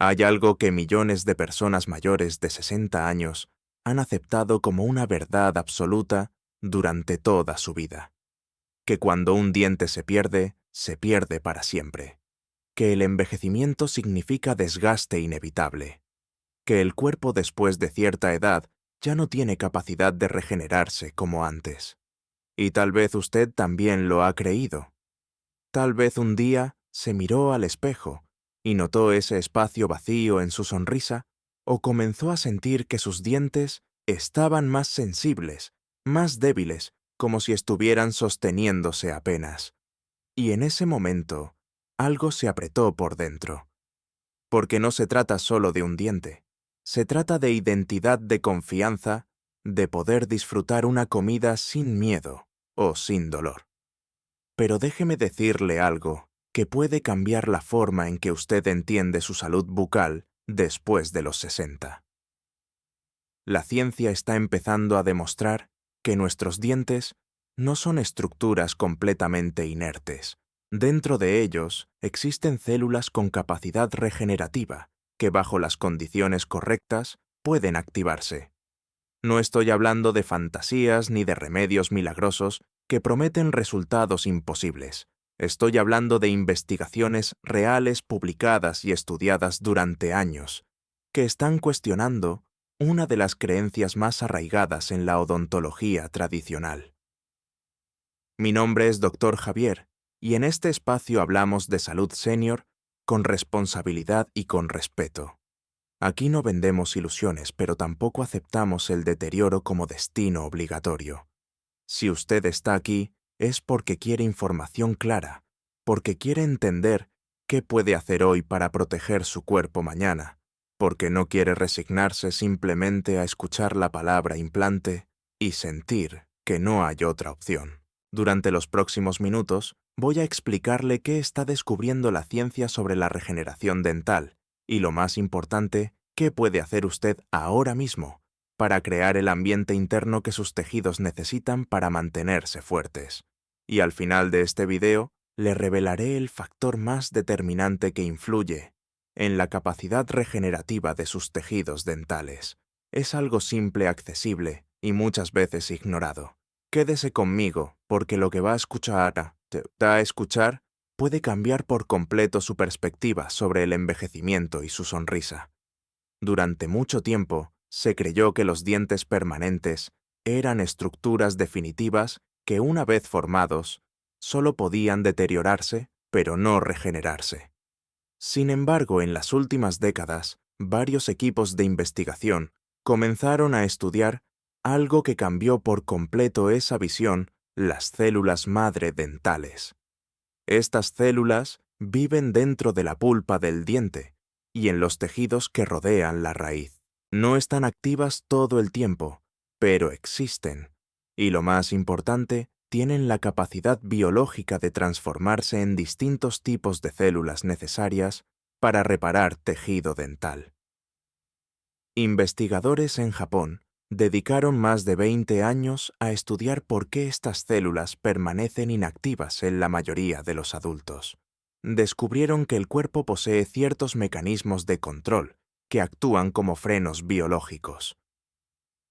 Hay algo que millones de personas mayores de 60 años han aceptado como una verdad absoluta durante toda su vida: que cuando un diente se pierde para siempre, que el envejecimiento significa desgaste inevitable, que el cuerpo después de cierta edad ya no tiene capacidad de regenerarse como antes. Y tal vez usted también lo ha creído. Tal vez un día se miró al espejo y notó ese espacio vacío en su sonrisa, o comenzó a sentir que sus dientes estaban más sensibles, más débiles, como si estuvieran sosteniéndose apenas. Y en ese momento, algo se apretó por dentro. Porque no se trata solo de un diente. Se trata de identidad, de confianza, de poder disfrutar una comida sin miedo o sin dolor. Pero déjeme decirle algo que puede cambiar la forma en que usted entiende su salud bucal después de los 60. La ciencia está empezando a demostrar que nuestros dientes no son estructuras completamente inertes. Dentro de ellos existen células con capacidad regenerativa que, bajo las condiciones correctas, pueden activarse. No estoy hablando de fantasías ni de remedios milagrosos que prometen resultados imposibles. Estoy hablando de investigaciones reales publicadas y estudiadas durante años, que están cuestionando una de las creencias más arraigadas en la odontología tradicional. Mi nombre es Dr. Javier, y en este espacio hablamos de salud senior con responsabilidad y con respeto. Aquí no vendemos ilusiones, pero tampoco aceptamos el deterioro como destino obligatorio. Si usted está aquí, es porque quiere información clara, porque quiere entender qué puede hacer hoy para proteger su cuerpo mañana, porque no quiere resignarse simplemente a escuchar la palabra implante y sentir que no hay otra opción. Durante los próximos minutos, voy a explicarle qué está descubriendo la ciencia sobre la regeneración dental y, lo más importante, qué puede hacer usted ahora mismo para crear el ambiente interno que sus tejidos necesitan para mantenerse fuertes. Y al final de este video, le revelaré el factor más determinante que influye en la capacidad regenerativa de sus tejidos dentales. Es algo simple, accesible y muchas veces ignorado. Quédese conmigo, porque lo que va a escuchar puede cambiar por completo su perspectiva sobre el envejecimiento y su sonrisa. Durante mucho tiempo, se creyó que los dientes permanentes eran estructuras definitivas que, una vez formados, solo podían deteriorarse, pero no regenerarse. Sin embargo, en las últimas décadas, varios equipos de investigación comenzaron a estudiar algo que cambió por completo esa visión: las células madre dentales. Estas células viven dentro de la pulpa del diente y en los tejidos que rodean la raíz. No están activas todo el tiempo, pero existen. Y lo más importante, tienen la capacidad biológica de transformarse en distintos tipos de células necesarias para reparar tejido dental. Investigadores en Japón dedicaron más de 20 años a estudiar por qué estas células permanecen inactivas en la mayoría de los adultos. Descubrieron que el cuerpo posee ciertos mecanismos de control que actúan como frenos biológicos.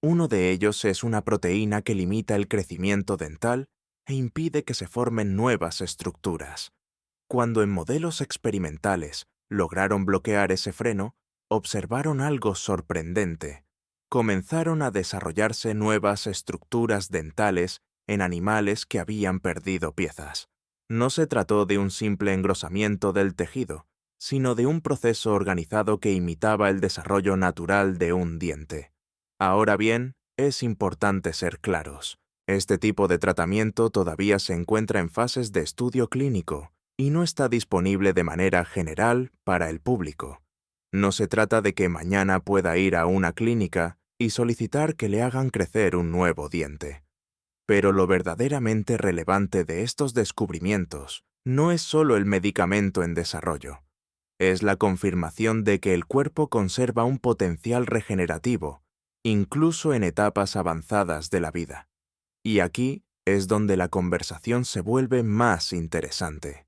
Uno de ellos es una proteína que limita el crecimiento dental e impide que se formen nuevas estructuras. Cuando en modelos experimentales lograron bloquear ese freno, observaron algo sorprendente. Comenzaron a desarrollarse nuevas estructuras dentales en animales que habían perdido piezas. No se trató de un simple engrosamiento del tejido, sino de un proceso organizado que imitaba el desarrollo natural de un diente. Ahora bien, es importante ser claros. Este tipo de tratamiento todavía se encuentra en fases de estudio clínico y no está disponible de manera general para el público. No se trata de que mañana pueda ir a una clínica y solicitar que le hagan crecer un nuevo diente. Pero lo verdaderamente relevante de estos descubrimientos no es solo el medicamento en desarrollo. Es la confirmación de que el cuerpo conserva un potencial regenerativo, incluso en etapas avanzadas de la vida. Y aquí es donde la conversación se vuelve más interesante.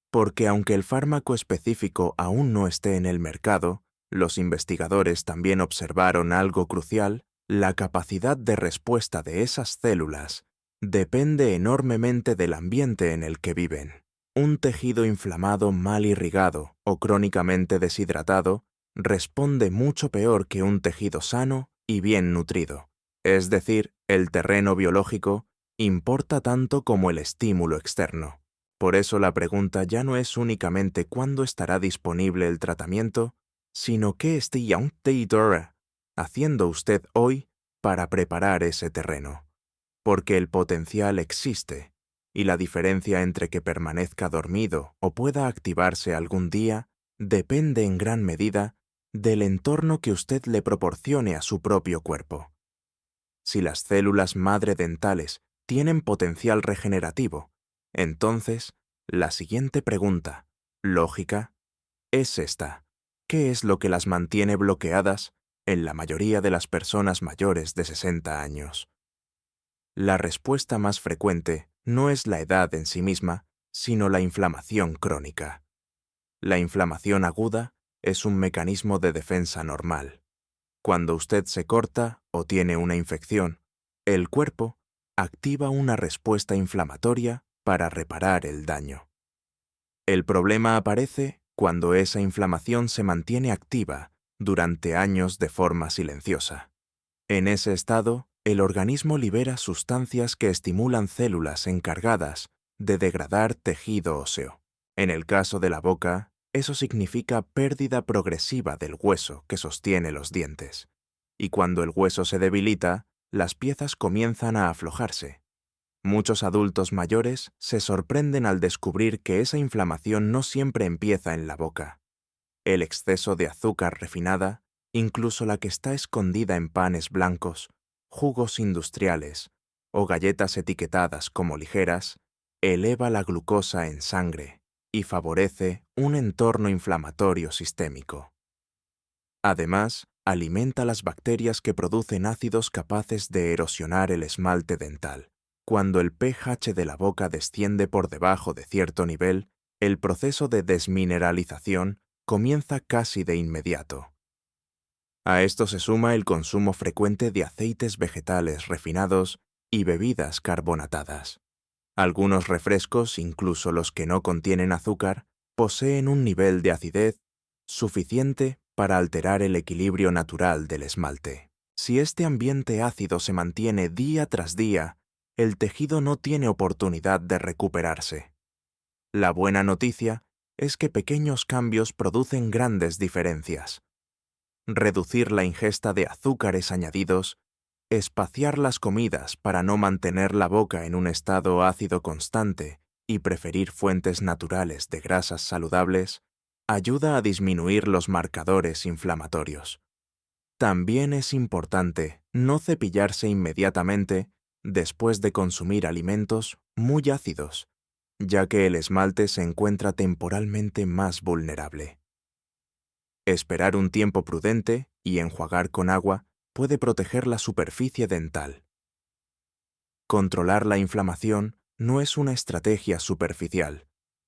Porque aunque el fármaco específico aún no esté en el mercado, Los investigadores también observaron algo crucial: la capacidad de respuesta de esas células depende enormemente del ambiente en el que viven. Un tejido inflamado, mal irrigado o crónicamente deshidratado responde mucho peor que un tejido sano y bien nutrido. Es decir, el terreno biológico importa tanto como el estímulo externo. Por eso la pregunta ya no es únicamente cuándo estará disponible el tratamiento, sino qué está haciendo usted hoy para preparar ese terreno. Porque el potencial existe, y la diferencia entre que permanezca dormido o pueda activarse algún día depende en gran medida del entorno que usted le proporcione a su propio cuerpo. Si las células madre dentales tienen potencial regenerativo, entonces la siguiente pregunta, lógica, es esta: ¿qué es lo que las mantiene bloqueadas en la mayoría de las personas mayores de 60 años? La respuesta más frecuente no es la edad en sí misma, sino la inflamación crónica. La inflamación aguda es un mecanismo de defensa normal. Cuando usted se corta o tiene una infección, el cuerpo activa una respuesta inflamatoria para reparar el daño. El problema aparece cuando esa inflamación se mantiene activa durante años de forma silenciosa. En ese estado, el organismo libera sustancias que estimulan células encargadas de degradar tejido óseo. En el caso de la boca, eso significa pérdida progresiva del hueso que sostiene los dientes. Y cuando el hueso se debilita, las piezas comienzan a aflojarse. Muchos adultos mayores se sorprenden al descubrir que esa inflamación no siempre empieza en la boca. El exceso de azúcar refinada, incluso la que está escondida en panes blancos, jugos industriales o galletas etiquetadas como ligeras, eleva la glucosa en sangre y favorece un entorno inflamatorio sistémico. Además, alimenta las bacterias que producen ácidos capaces de erosionar el esmalte dental. Cuando el pH de la boca desciende por debajo de cierto nivel, el proceso de desmineralización comienza casi de inmediato. A esto se suma el consumo frecuente de aceites vegetales refinados y bebidas carbonatadas. Algunos refrescos, incluso los que no contienen azúcar, poseen un nivel de acidez suficiente para alterar el equilibrio natural del esmalte. Si este ambiente ácido se mantiene día tras día, el tejido no tiene oportunidad de recuperarse. La buena noticia es que pequeños cambios producen grandes diferencias. Reducir la ingesta de azúcares añadidos, espaciar las comidas para no mantener la boca en un estado ácido constante y preferir fuentes naturales de grasas saludables, ayuda a disminuir los marcadores inflamatorios. También es importante no cepillarse inmediatamente después de consumir alimentos muy ácidos, ya que el esmalte se encuentra temporalmente más vulnerable. Esperar un tiempo prudente y enjuagar con agua puede proteger la superficie dental. Controlar la inflamación no es una estrategia superficial,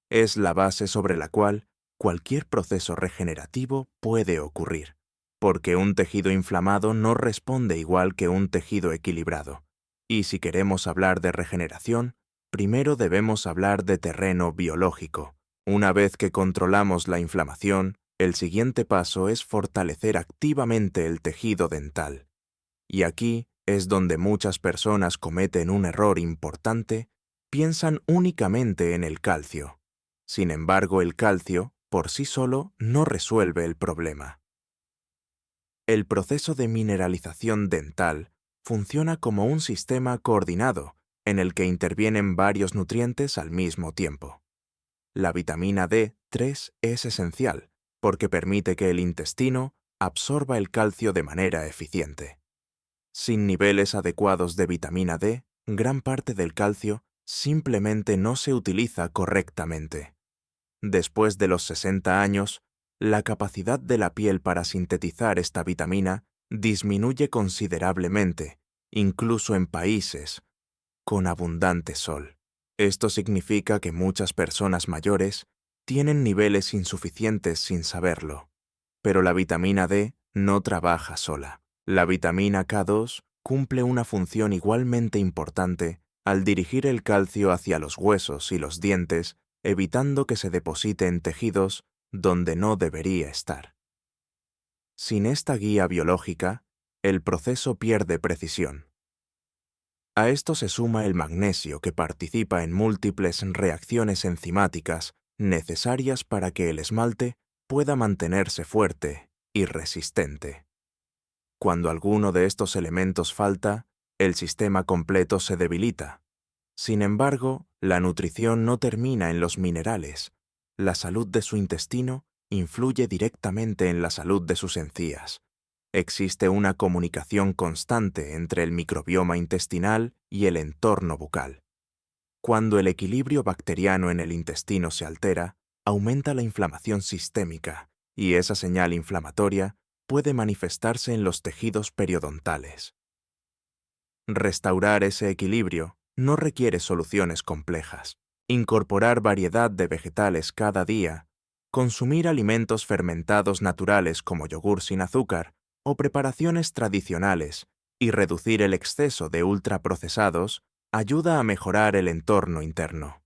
es la base sobre la cual cualquier proceso regenerativo puede ocurrir, porque un tejido inflamado no responde igual que un tejido equilibrado. Y si queremos hablar de regeneración, primero debemos hablar de terreno biológico. Una vez que controlamos la inflamación, el siguiente paso es fortalecer activamente el tejido dental. Y aquí es donde muchas personas cometen un error importante: piensan únicamente en el calcio. Sin embargo, el calcio, por sí solo, no resuelve el problema. El proceso de mineralización dental funciona como un sistema coordinado en el que intervienen varios nutrientes al mismo tiempo. La vitamina D3 es esencial porque permite que el intestino absorba el calcio de manera eficiente. Sin niveles adecuados de vitamina D, gran parte del calcio simplemente no se utiliza correctamente. Después de los 60 años, la capacidad de la piel para sintetizar esta vitamina disminuye considerablemente, incluso en países con abundante sol. Esto significa que muchas personas mayores tienen niveles insuficientes sin saberlo. Pero la vitamina D no trabaja sola. La vitamina K2 cumple una función igualmente importante al dirigir el calcio hacia los huesos y los dientes, evitando que se deposite en tejidos donde no debería estar. Sin esta guía biológica, el proceso pierde precisión. A esto se suma el magnesio, que participa en múltiples reacciones enzimáticas necesarias para que el esmalte pueda mantenerse fuerte y resistente. Cuando alguno de estos elementos falta, el sistema completo se debilita. Sin embargo, la nutrición no termina en los minerales. La salud de su intestino influye directamente en la salud de sus encías. Existe una comunicación constante entre el microbioma intestinal y el entorno bucal. Cuando el equilibrio bacteriano en el intestino se altera, aumenta la inflamación sistémica, y esa señal inflamatoria puede manifestarse en los tejidos periodontales. Restaurar ese equilibrio no requiere soluciones complejas. Incorporar variedad de vegetales cada día, consumir alimentos fermentados naturales como yogur sin azúcar o preparaciones tradicionales y reducir el exceso de ultraprocesados ayuda a mejorar el entorno interno.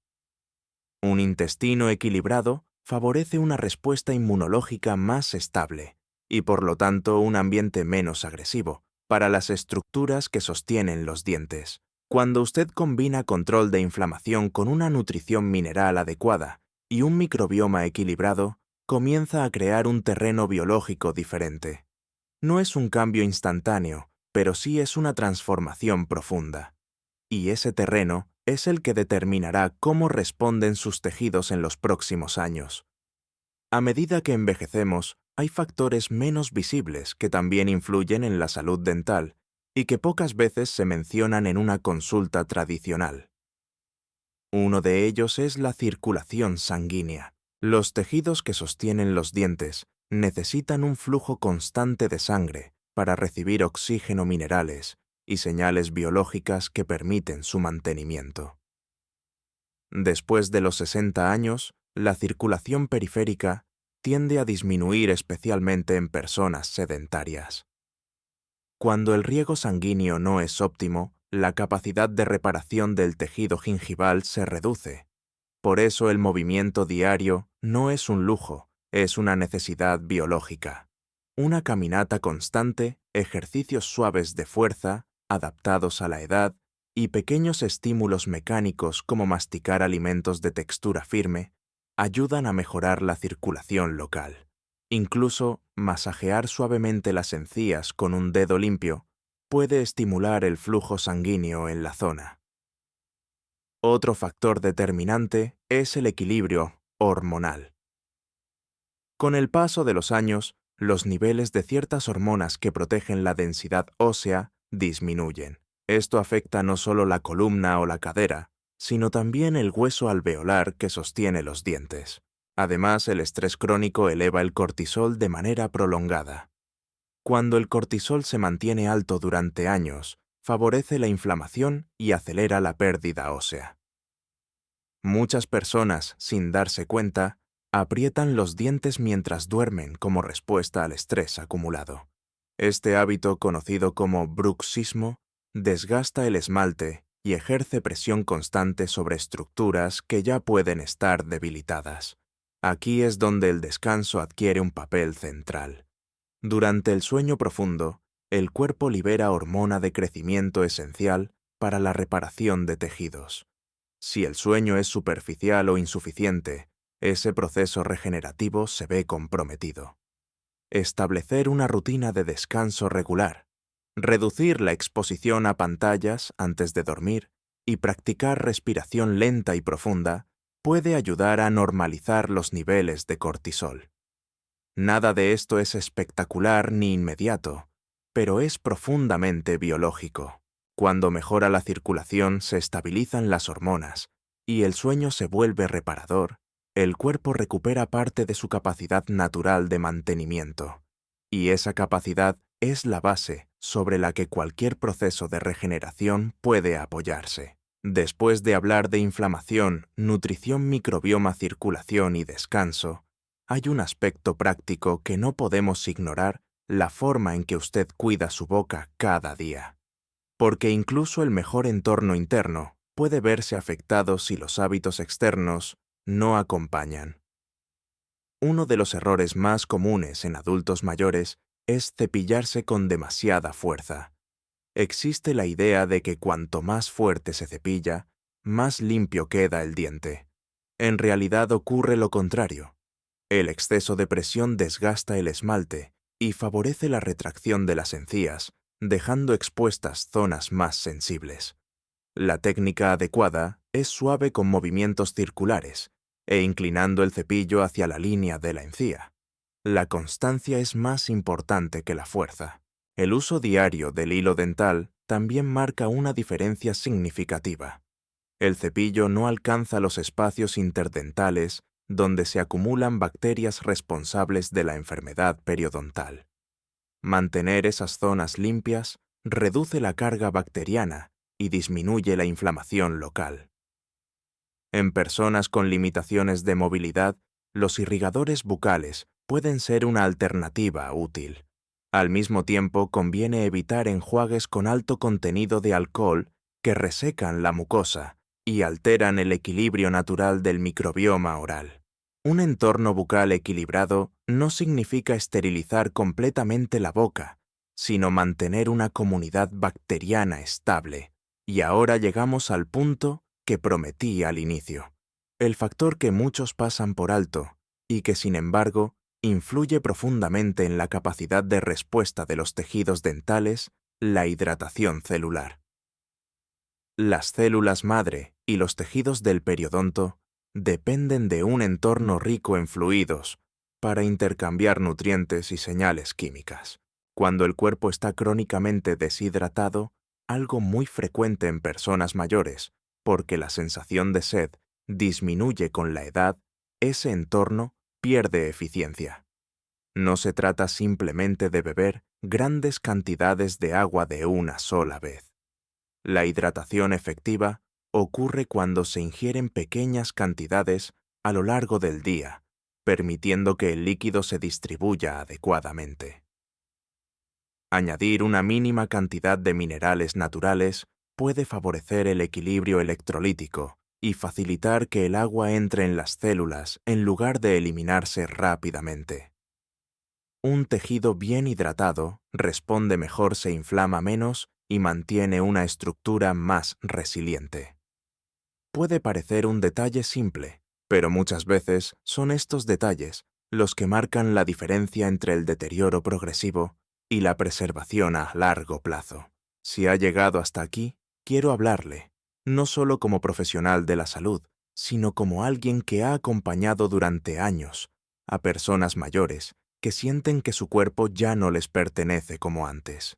Un intestino equilibrado favorece una respuesta inmunológica más estable y por lo tanto un ambiente menos agresivo para las estructuras que sostienen los dientes. Cuando usted combina control de inflamación con una nutrición mineral adecuada y un microbioma equilibrado, comienza a crear un terreno biológico diferente. No es un cambio instantáneo, pero sí es una transformación profunda. Y ese terreno es el que determinará cómo responden sus tejidos en los próximos años. A medida que envejecemos, hay factores menos visibles que también influyen en la salud dental y que pocas veces se mencionan en una consulta tradicional. Uno de ellos es la circulación sanguínea. Los tejidos que sostienen los dientes necesitan un flujo constante de sangre para recibir oxígeno, minerales y señales biológicas que permiten su mantenimiento. Después de los 60 años, la circulación periférica tiende a disminuir, especialmente en personas sedentarias. Cuando el riego sanguíneo no es óptimo, la capacidad de reparación del tejido gingival se reduce. Por eso el movimiento diario no es un lujo, es una necesidad biológica. Una caminata constante, ejercicios suaves de fuerza, adaptados a la edad, y pequeños estímulos mecánicos como masticar alimentos de textura firme, ayudan a mejorar la circulación local. Incluso masajear suavemente las encías con un dedo limpio puede estimular el flujo sanguíneo en la zona. Otro factor determinante es el equilibrio hormonal. Con el paso de los años, los niveles de ciertas hormonas que protegen la densidad ósea disminuyen. Esto afecta no solo la columna o la cadera, sino también el hueso alveolar que sostiene los dientes. Además, el estrés crónico eleva el cortisol de manera prolongada. Cuando el cortisol se mantiene alto durante años, favorece la inflamación y acelera la pérdida ósea. Muchas personas, sin darse cuenta, aprietan los dientes mientras duermen como respuesta al estrés acumulado. Este hábito, conocido como bruxismo, desgasta el esmalte y ejerce presión constante sobre estructuras que ya pueden estar debilitadas. Aquí es donde el descanso adquiere un papel central. Durante el sueño profundo, el cuerpo libera hormona de crecimiento esencial para la reparación de tejidos. Si el sueño es superficial o insuficiente, ese proceso regenerativo se ve comprometido. Establecer una rutina de descanso regular, reducir la exposición a pantallas antes de dormir y practicar respiración lenta y profunda puede ayudar a normalizar los niveles de cortisol. Nada de esto es espectacular ni inmediato, pero es profundamente biológico. Cuando mejora la circulación, se estabilizan las hormonas y el sueño se vuelve reparador, el cuerpo recupera parte de su capacidad natural de mantenimiento. Y esa capacidad es la base sobre la que cualquier proceso de regeneración puede apoyarse. Después de hablar de inflamación, nutrición, microbioma, circulación y descanso, hay un aspecto práctico que no podemos ignorar: la forma en que usted cuida su boca cada día. Porque incluso el mejor entorno interno puede verse afectado si los hábitos externos no acompañan. Uno de los errores más comunes en adultos mayores es cepillarse con demasiada fuerza. Existe la idea de que cuanto más fuerte se cepilla, más limpio queda el diente. En realidad ocurre lo contrario. El exceso de presión desgasta el esmalte y favorece la retracción de las encías, dejando expuestas zonas más sensibles. La técnica adecuada es suave con movimientos circulares e inclinando el cepillo hacia la línea de la encía. La constancia es más importante que la fuerza. El uso diario del hilo dental también marca una diferencia significativa. El cepillo no alcanza los espacios interdentales donde se acumulan bacterias responsables de la enfermedad periodontal. Mantener esas zonas limpias reduce la carga bacteriana y disminuye la inflamación local. En personas con limitaciones de movilidad, los irrigadores bucales pueden ser una alternativa útil. Al mismo tiempo, conviene evitar enjuagues con alto contenido de alcohol que resecan la mucosa y alteran el equilibrio natural del microbioma oral. Un entorno bucal equilibrado no significa esterilizar completamente la boca, sino mantener una comunidad bacteriana estable. Y ahora llegamos al punto que prometí al inicio. El factor que muchos pasan por alto y que, sin embargo, influye profundamente en la capacidad de respuesta de los tejidos dentales: la hidratación celular. Las células madre y los tejidos del periodonto dependen de un entorno rico en fluidos para intercambiar nutrientes y señales químicas. Cuando el cuerpo está crónicamente deshidratado, algo muy frecuente en personas mayores, porque la sensación de sed disminuye con la edad, ese entorno pierde eficiencia. No se trata simplemente de beber grandes cantidades de agua de una sola vez. La hidratación efectiva ocurre cuando se ingieren pequeñas cantidades a lo largo del día, permitiendo que el líquido se distribuya adecuadamente. Añadir una mínima cantidad de minerales naturales puede favorecer el equilibrio electrolítico y facilitar que el agua entre en las células en lugar de eliminarse rápidamente. Un tejido bien hidratado responde mejor, se inflama menos y mantiene una estructura más resiliente. Puede parecer un detalle simple, pero muchas veces son estos detalles los que marcan la diferencia entre el deterioro progresivo y la preservación a largo plazo. Si ha llegado hasta aquí, quiero hablarle, no solo como profesional de la salud, sino como alguien que ha acompañado durante años a personas mayores que sienten que su cuerpo ya no les pertenece como antes.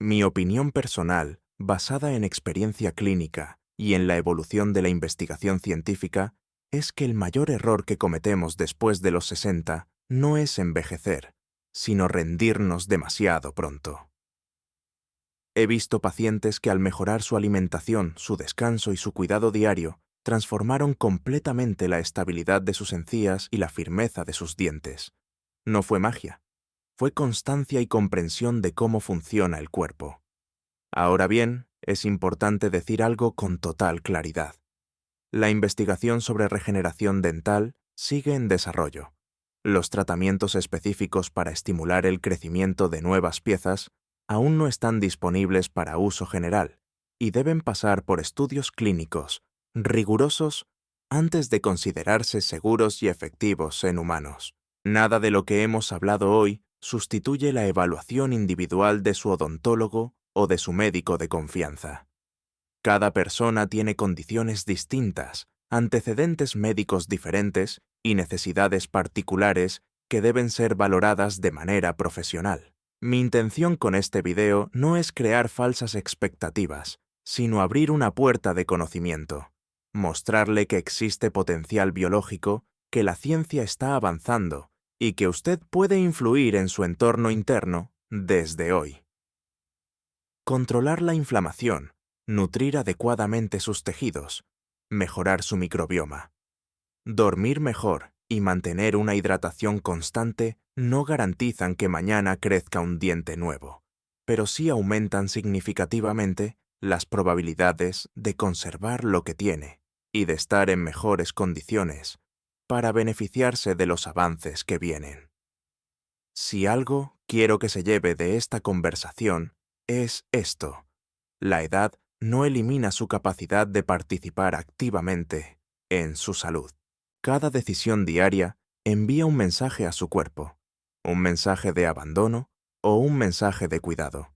Mi opinión personal, basada en experiencia clínica y en la evolución de la investigación científica, es que el mayor error que cometemos después de los 60 no es envejecer, sino rendirnos demasiado pronto. He visto pacientes que al mejorar su alimentación, su descanso y su cuidado diario, transformaron completamente la estabilidad de sus encías y la firmeza de sus dientes. No fue magia, fue constancia y comprensión de cómo funciona el cuerpo. Ahora bien, es importante decir algo con total claridad. La investigación sobre regeneración dental sigue en desarrollo. Los tratamientos específicos para estimular el crecimiento de nuevas piezas aún no están disponibles para uso general y deben pasar por estudios clínicos rigurosos antes de considerarse seguros y efectivos en humanos. Nada de lo que hemos hablado hoy sustituye la evaluación individual de su odontólogo o de su médico de confianza. Cada persona tiene condiciones distintas, antecedentes médicos diferentes y necesidades particulares que deben ser valoradas de manera profesional. Mi intención con este video no es crear falsas expectativas, sino abrir una puerta de conocimiento, mostrarle que existe potencial biológico, que la ciencia está avanzando y que usted puede influir en su entorno interno desde hoy. Controlar la inflamación, nutrir adecuadamente sus tejidos, mejorar su microbioma, dormir mejor y mantener una hidratación constante no garantizan que mañana crezca un diente nuevo, pero sí aumentan significativamente las probabilidades de conservar lo que tiene y de estar en mejores condiciones para beneficiarse de los avances que vienen. Si algo quiero que se lleve de esta conversación es esto: la edad no elimina su capacidad de participar activamente en su salud. Cada decisión diaria envía un mensaje a su cuerpo, un mensaje de abandono o un mensaje de cuidado.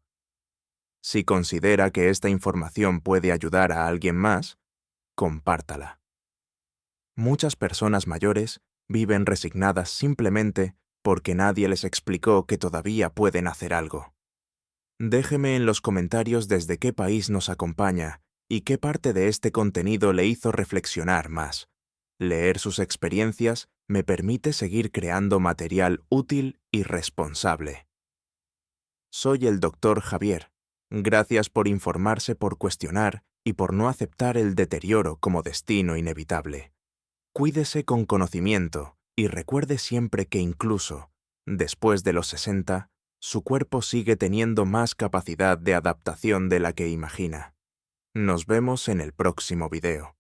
Si considera que esta información puede ayudar a alguien más, compártala. Muchas personas mayores viven resignadas simplemente porque nadie les explicó que todavía pueden hacer algo. Déjeme en los comentarios desde qué país nos acompaña y qué parte de este contenido le hizo reflexionar más. Leer sus experiencias me permite seguir creando material útil y responsable. Soy el Dr. Javier. Gracias por informarse, por cuestionar y por no aceptar el deterioro como destino inevitable. Cuídese con conocimiento y recuerde siempre que incluso después de los 60, su cuerpo sigue teniendo más capacidad de adaptación de la que imagina. Nos vemos en el próximo video.